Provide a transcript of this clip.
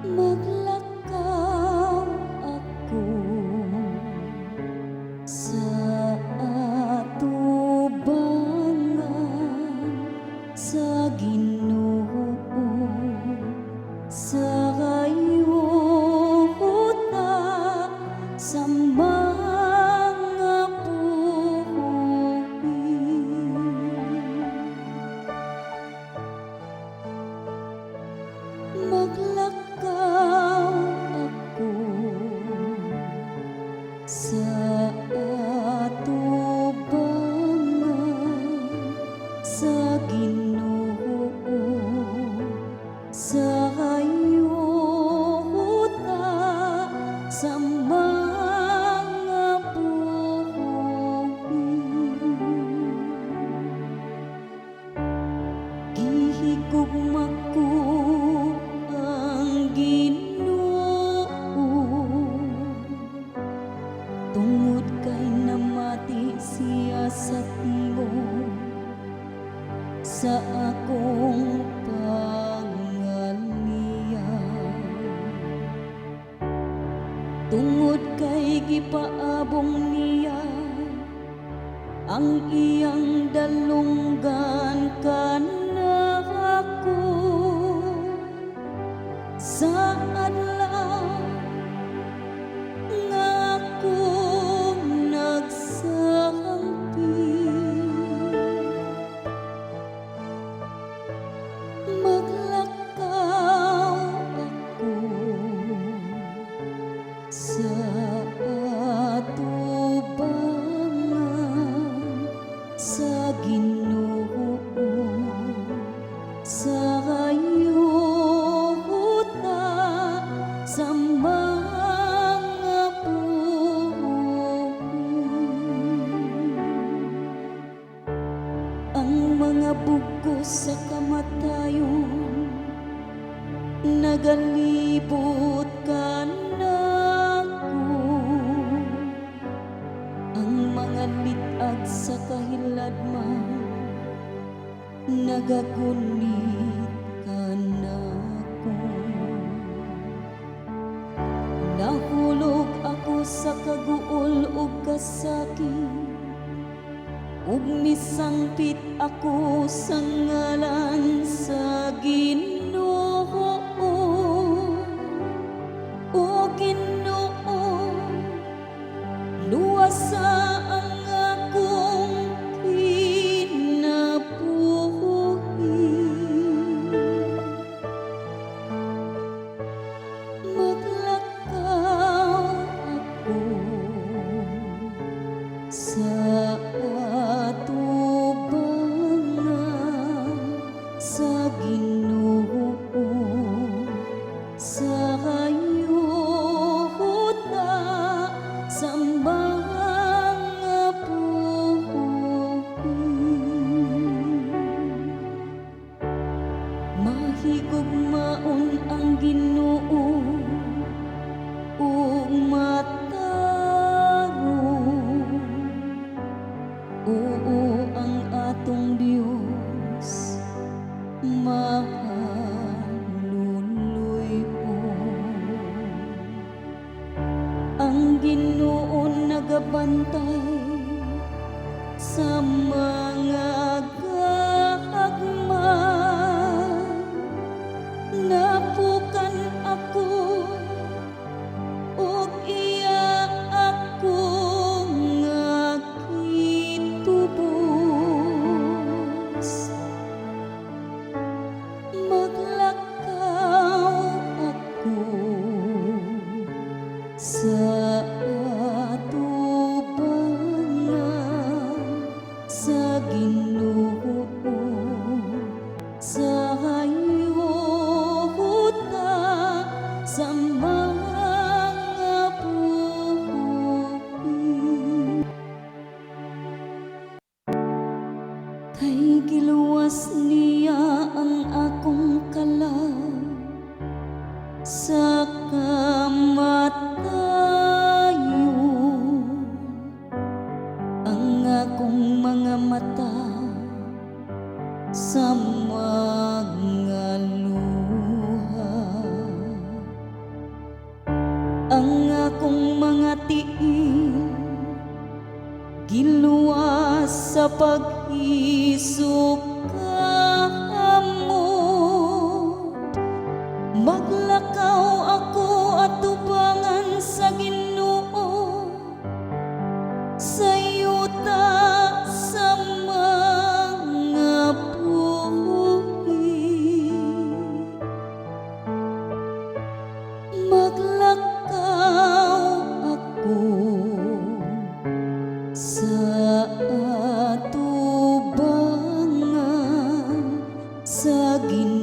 Maglakaw ako sa atubangan sa Ginoo, sa kayuta sa mga buhi. Maglakaw ako sa atubangan sa Ginoo, sa kayuta sa mga buhi. Gihigugma ko ang Ginoo tungod kay namati siya sa tingog sa akong panganiya. Tungod kay gipaabong niya ang iyang dalunggan kana ako sa adlaw nga ako nagsampi. Maglakaw ako sa atubangan sa Ginoo, sa kayuta sa mga buhi. Ang mga bugos sa kamatayon nagalibot kanako, ang mga litag sa kahiladman nagagunit kanako. Nahulog ako sa kaguol ug kasakit, ug misangpit ako sa ngalan sa Ginoo. O Ginoo, luwasa ang akong kinabuhi. Maglakaw ako sa atubangan sa Ginoo, sa kayuta sa mga buhi. Mahigugmaon ang Ginoo ug matarong, oo ang atong Dios mahaluluyon. Ang Ginoo nagabantay sa mga gagmay. Napukan ako ug iya ako nga gitubos. Maglakaw ako sa atubangan sa Ginoo, sa kayuta sa mga buhi. Kay giluwas niya ang akong kalag sa kamatayon, ang akong mga mata sa mga luha. paghisok kamo. Maglakaw ako at tubangan sa Ginoo, sayuta sa mga buhi. Maglakaw ako sa atubangan sa Ginoo.